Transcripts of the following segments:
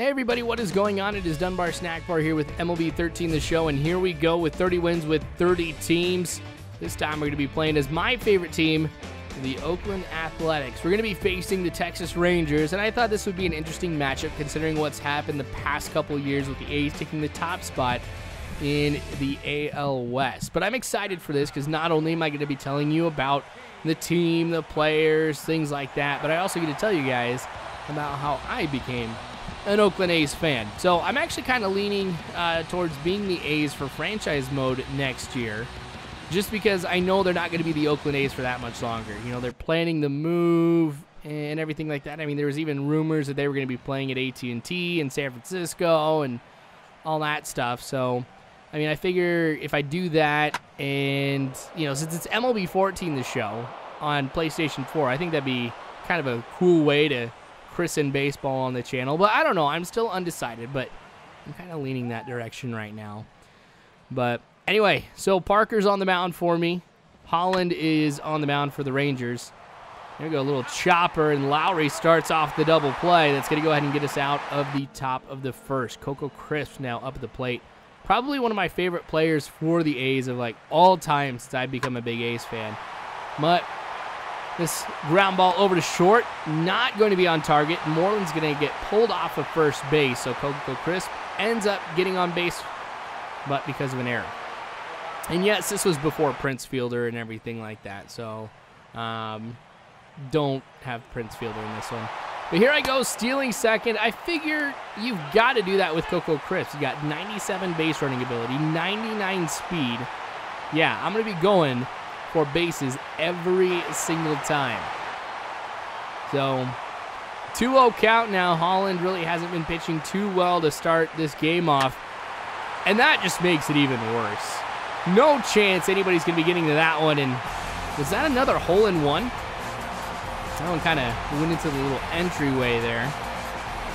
Hey everybody, what is going on? It is Dunbar Snackbar here with MLB 13 the show, and here we go with 30 wins with 30 teams. This time we're going to be playing as my favorite team, the Oakland Athletics. We're going to be facing the Texas Rangers, and I thought this would be an interesting matchup considering what's happened the past couple years with the A's taking the top spot in the AL West. But I'm excited for this because not only am I going to be telling you about the team, the players, things like that, but I also get to tell you guys about how I became an Oakland A's fan. So I'm actually kind of leaning towards being the A's for franchise mode next year, just because I know they're not going to be the Oakland A's for that much longer. You know, they're planning the move and everything like that. I mean, there was even rumors that they were going to be playing at AT&T in San Francisco and all that stuff. So, I mean, I figure if I do that and, you know, since it's MLB 14 the show on PlayStation 4, I think that'd be kind of a cool way to christen baseball on the channel. But I don't know. I'm still undecided, but I'm kind of leaning that direction right now. But anyway, so Parker's on the mound for me. Holland is on the mound for the Rangers. There we go, a little chopper, and Lowry starts off the double play. That's going to go ahead and get us out of the top of the first. Coco Crisp now up at the plate. Probably one of my favorite players for the A's of like all time since I've become a big A's fan. But this ground ball over to short, not going to be on target. Moreland's going to get pulled off of first base, so Coco Crisp ends up getting on base, but because of an error. And yes, this was before Prince Fielder and everything like that, so don't have Prince Fielder in this one. But here I go, stealing second. I figure you've got to do that with Coco Crisp. You got 97 base running ability, 99 speed. Yeah, I'm going to be going for bases every single time. So 2-0 count now. Holland really hasn't been pitching too well to start this game off, and that just makes it even worse. No chance anybody's going to be getting to that one. And was that another hole-in-one? That one kind of went into the little entryway there.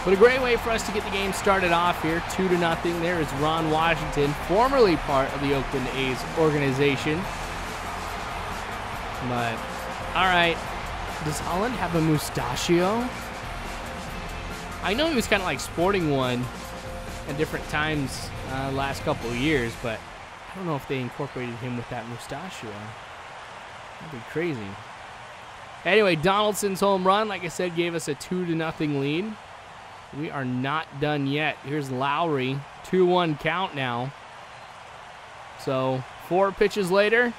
But a great way for us to get the game started off here. 2-0. There is Ron Washington, formerly part of the Oakland A's organization. But, all right, does Holland have a mustachio? I know he was kind of like sporting one at different times last couple of years, but I don't know if they incorporated him with that mustachio. That'd be crazy. Anyway, Donaldson's home run, like I said, gave us a 2-0 lead. We are not done yet. Here's Lowry, 2-1 count now. So 4 pitches later.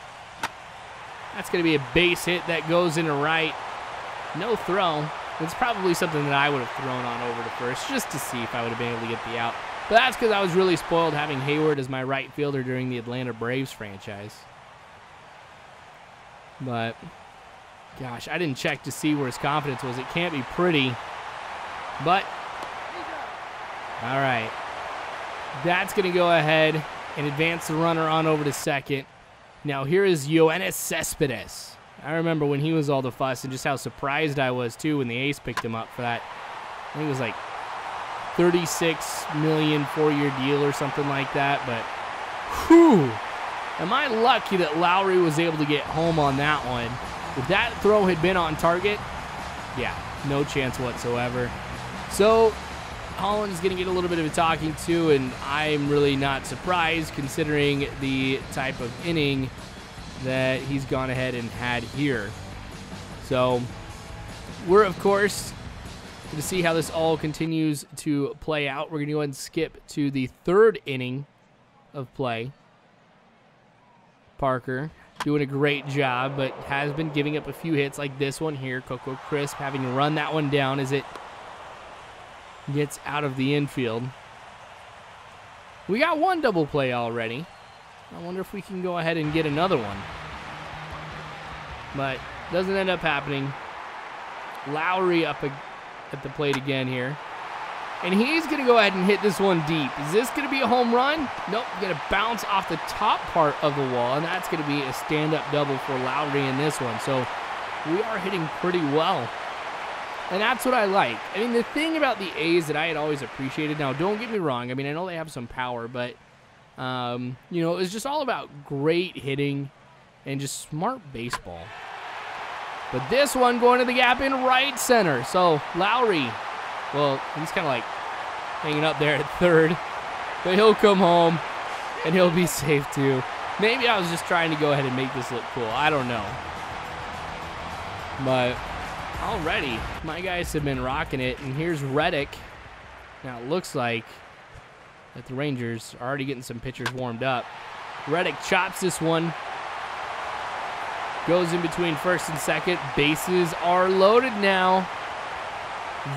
That's going to be a base hit that goes into right. No throw. It's probably something that I would have thrown on over to first just to see if I would have been able to get the out. But that's because I was really spoiled having Hayward as my right fielder during the Atlanta Braves franchise. But, gosh, I didn't check to see where his confidence was. It can't be pretty. But, all right. That's going to go ahead and advance the runner on over to second. Now, here is Yoenis Cespedes. I remember when he was all the fuss and just how surprised I was, too, when the A's picked him up for that. I think it was like $36 million 4-year deal or something like that. But, whew, am I lucky that Lowry was able to get home on that one. If that throw had been on target, yeah, no chance whatsoever. So Holland is going to get a little bit of a talking to, and I'm really not surprised considering the type of inning that he's gone ahead and had here. So we're, of course, going to see how this all continues to play out. We're going to go ahead and skip to the 3rd inning of play. Parker doing a great job, but has been giving up a few hits like this one here. Coco Crisp having to run that one down as it gets out of the infield. We got 1 double play already. I wonder if we can go ahead and get another one. But doesn't end up happening. Lowry up at the plate again here. And he's going to go ahead and hit this one deep. Is this going to be a home run? Nope, going to bounce off the top part of the wall, and that's going to be a stand-up double for Lowry in this one. So we are hitting pretty well. And that's what I like. I mean, the thing about the A's that I had always appreciated, now don't get me wrong, I mean, I know they have some power, but, you know, it's just all about great hitting and just smart baseball. But this one going to the gap in right center. So Lowry, well, he's kind of like hanging up there at third. But he'll come home, and he'll be safe too. Maybe I was just trying to go ahead and make this look cool. I don't know. But already, my guys have been rocking it. And here's Reddick. Now it looks like that the Rangers are already getting some pitchers warmed up. Reddick chops this one. Goes in between first and second. Bases are loaded now.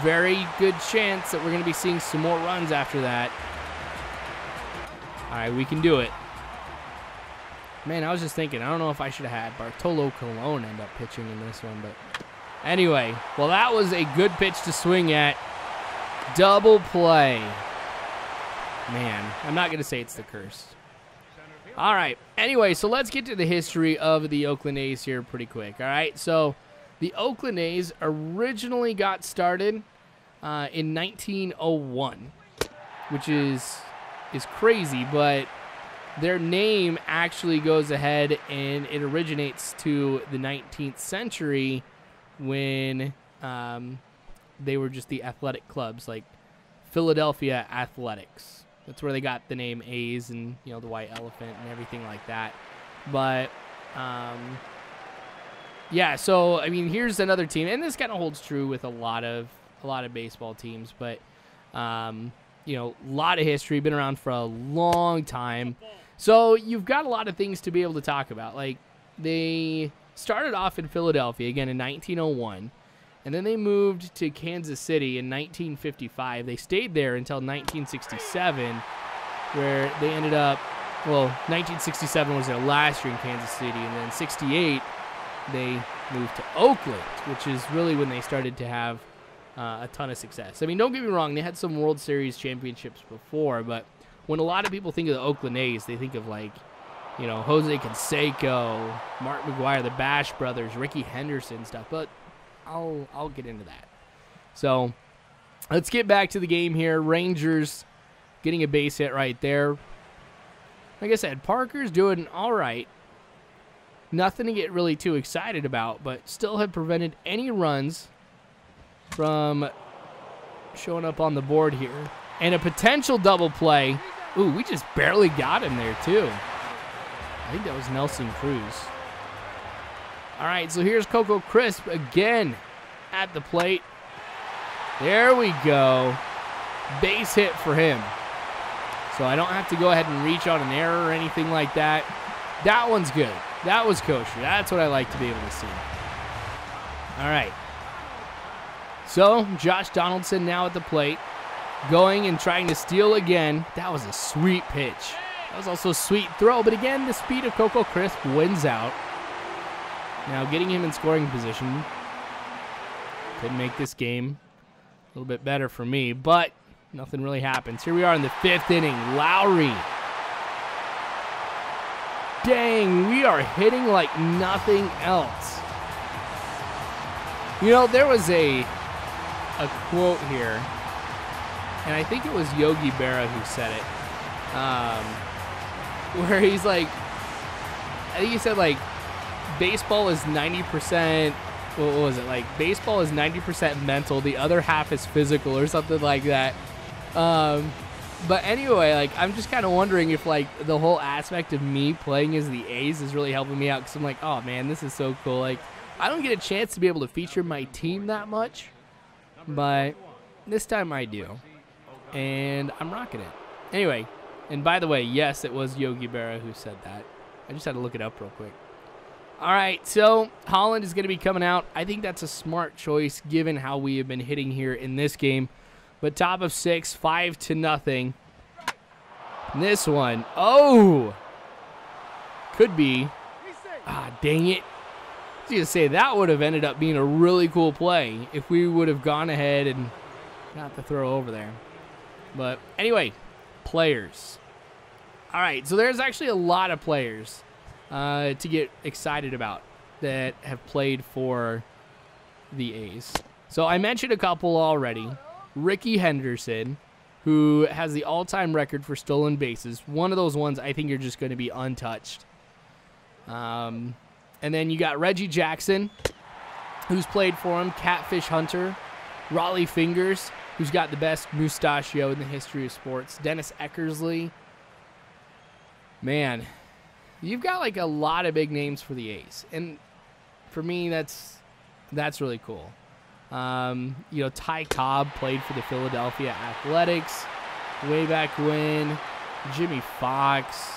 Very good chance that we're going to be seeing some more runs after that. All right, we can do it. Man, I was just thinking, I don't know if I should have had Bartolo Colon end up pitching in this one, but anyway, well, that was a good pitch to swing at. Double play. Man, I'm not going to say it's the curse. All right, anyway, so let's get to the history of the Oakland A's here pretty quick, all right? So the Oakland A's originally got started in 1901, which is crazy, but their name actually goes ahead and it originates to the 19th century when they were just the athletic clubs, like Philadelphia Athletics. That's where they got the name A's and, you know, the white elephant and everything like that. But, yeah, so, I mean, here's another team. And this kind of holds true with a lot of baseball teams. But, you know, a lot of history, been around for a long time. So you've got a lot of things to be able to talk about. Like, they started off in Philadelphia, again, in 1901. And then they moved to Kansas City in 1955. They stayed there until 1967, where they ended up, well, 1967 was their last year in Kansas City. And then 68, they moved to Oakland, which is really when they started to have a ton of success. I mean, don't get me wrong, they had some World Series championships before, but when a lot of people think of the Oakland A's, they think of, like, you know, Jose Canseco, Mark McGwire, the Bash Brothers, Ricky Henderson stuff, but I'll get into that. So let's get back to the game here. Rangers getting a base hit right there. Like I said, Parker's doing all right. Nothing to get really too excited about, but still have prevented any runs from showing up on the board here. And a potential double play. Ooh, we just barely got him there, too. I think that was Nelson Cruz. All right, so here's Coco Crisp again at the plate. There we go. Base hit for him. So I don't have to go ahead and reach on an error or anything like that. That one's good. That was kosher. That's what I like to be able to see. All right. So Josh Donaldson now at the plate. Going and trying to steal again. That was a sweet pitch. That was also a sweet throw. But again, the speed of Coco Crisp wins out. Now getting him in scoring position could make this game a little bit better for me, but nothing really happens. Here we are in the 5th inning. Lowry. Dang, we are hitting like nothing else. You know, there was a quote here, and I think it was Yogi Berra who said it, where he's like, I think he said, like, baseball is 90%, what was it, like, baseball is 90% mental, the other half is physical, or something like that. But anyway, like, I'm just kind of wondering if, like, the whole aspect of me playing as the A's is really helping me out, because I'm like, oh, man, this is so cool. Like, I don't get a chance to be able to feature my team that much, but this time I do, and I'm rocking it. Anyway, and by the way, yes, it was Yogi Berra who said that. I just had to look it up real quick. All right, so Holland is going to be coming out. I think that's a smart choice given how we have been hitting here in this game. But top of 6, 5-0. This one, oh, could be. Ah, dang it. I was going to say that would have ended up being a really cool play if we would have gone ahead and got the throw over there. But anyway, players. All right, so there's actually a lot of players to get excited about that have played for the A's. So I mentioned a couple already. Ricky Henderson, who has the all-time record for stolen bases. One of those ones I think are just going to be untouched. And then you got Reggie Jackson, who's played for him. Catfish Hunter. Raleigh Fingers, who's got the best mustachio in the history of sports, Dennis Eckersley. Man, you've got like a lot of big names for the A's, and for me, that's really cool. You know, Ty Cobb played for the Philadelphia Athletics way back when. Jimmy Fox.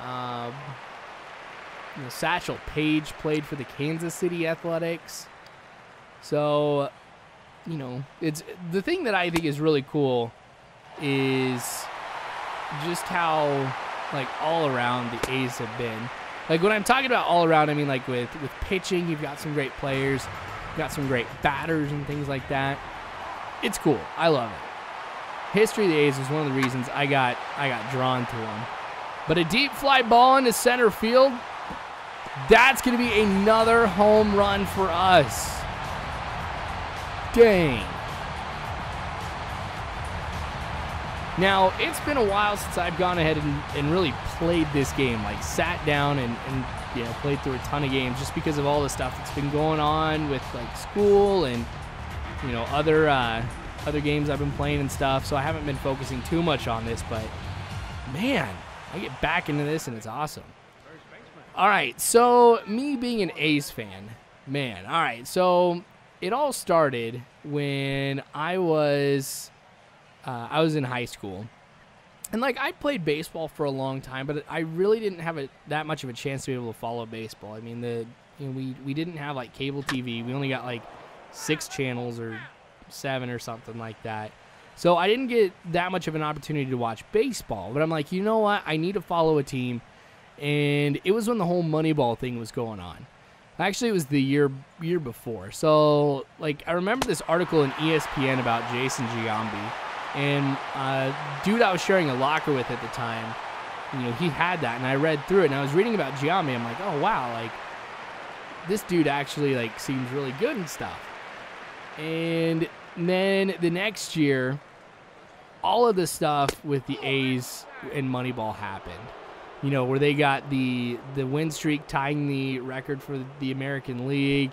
You know, Satchel Paige played for the Kansas City Athletics. So, you know, it's the thing that I think is really cool is just how, like, all around the A's have been. Like, when I'm talking about all around, I mean, like, with pitching, you've got some great players. You've got some great batters and things like that. It's cool. I love it. History of the A's is one of the reasons I got drawn to them. But a deep fly ball into center field, that's going to be another home run for us. Dang. Now, it's been a while since I've gone ahead and really played this game, like sat down and you know, played through a ton of games just because of all the stuff that's been going on with like school and, you know, other games I've been playing and stuff. So I haven't been focusing too much on this, but man, I get back into this and it's awesome. All right, so me being an A's fan, man, all right, so it all started when I was in high school. And, like, I played baseball for a long time, but I really didn't have that much of a chance to be able to follow baseball. I mean, we didn't have, like, cable TV. We only got, like, 6 channels or 7 or something like that. So I didn't get that much of an opportunity to watch baseball. But I'm like, you know what? I need to follow a team. And it was when the whole Moneyball thing was going on. Actually, it was the year before. So, like, I remember this article in ESPN about Jason Giambi. And dude I was sharing a locker with at the time, you know, he had that. And I read through it. And I was reading about Giambi. I'm like, oh, wow. Like, this dude actually, like, seems really good and stuff. And then the next year, all of the stuff with the A's and Moneyball happened. You know, where they got the win streak tying the record for the American League.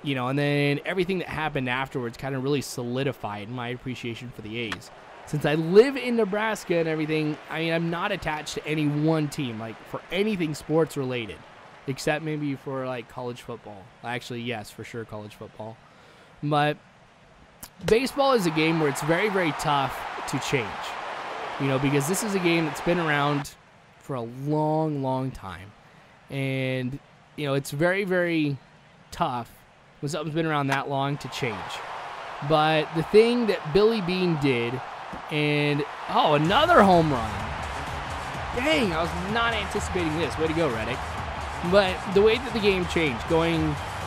You know, and then everything that happened afterwards kind of really solidified my appreciation for the A's. Since I live in Nebraska and everything, I mean, I'm not attached to any one team, like, for anything sports related, except maybe for, like, college football. Actually, yes, for sure, college football. But baseball is a game where it's very, very tough to change. You know, because this is a game that's been around for a long, long time. And, you know, it's very, very tough when something's been around that long to change. But the thing that Billy Beane did, and, oh, another home run. Dang, I was not anticipating this. Way to go, Reddick. But the way that the game changed, going,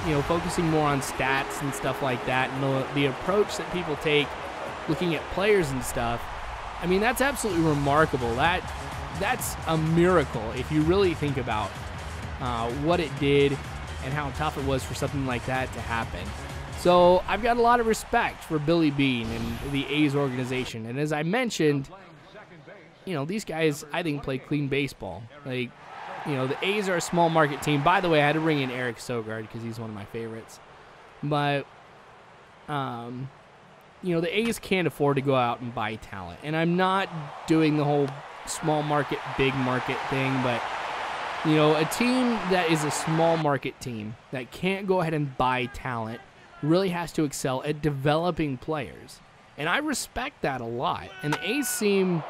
you know, focusing more on stats and stuff like that, and the approach that people take looking at players and stuff, I mean, that's absolutely remarkable. That's a miracle if you really think about what it did and how tough it was for something like that to happen. So I've got a lot of respect for Billy Beane and the A's organization. And as I mentioned, you know, these guys, I think, play clean baseball. Like, you know, the A's are a small market team. By the way, I had to bring in Eric Sogard because he's one of my favorites. But, you know, the A's can't afford to go out and buy talent. And I'm not doing the whole small market, big market thing, but, you know, a team that is a small market team that can't go ahead and buy talent really has to excel at developing players. And I respect that a lot. And the A's seem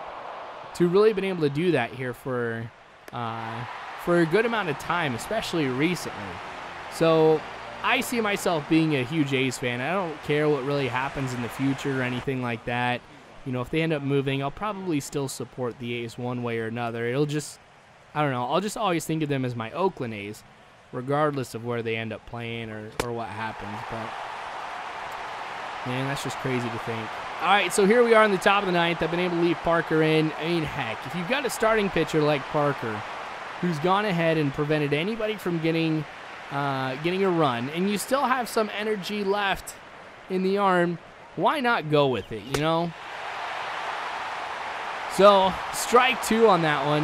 to really have been able to do that here for a good amount of time, especially recently. So I see myself being a huge A's fan. I don't care what really happens in the future or anything like that. You know, if they end up moving, I'll probably still support the A's one way or another. It'll just, I don't know, I'll just always think of them as my Oakland A's, regardless of where they end up playing or what happens. But, man, that's just crazy to think. All right, so here we are in the top of the ninth. I've been able to leave Parker in. I mean, heck, if you've got a starting pitcher like Parker who's gone ahead and prevented anybody from getting a run, and you still have some energy left in the arm, why not go with it, you know? So, strike 2 on that one.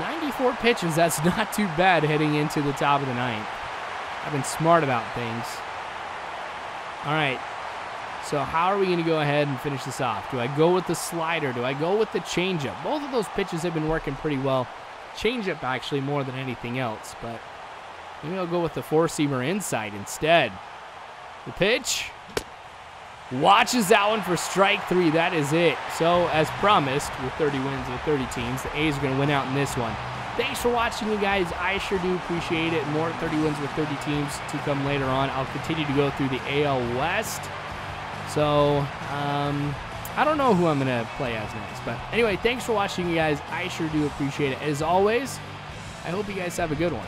94 pitches, that's not too bad heading into the top of the ninth. I've been smart about things. All right, So how are we going to go ahead and finish this off? Do I go with the slider? Do I go with the changeup? Both of those pitches have been working pretty well. Changeup actually more than anything else, but maybe I'll go with the four-seamer inside instead. The pitch. Watches that one for strike 3. That is it. So as promised, with 30 wins with 30 teams, the A's are going to win out in this one. Thanks for watching, you guys. I sure do appreciate it. More 30 wins with 30 teams to come later on. I'll continue to go through the AL West. So, I don't know who I'm going to play as next. But anyway, thanks for watching, you guys. I sure do appreciate it. As always, I hope you guys have a good one.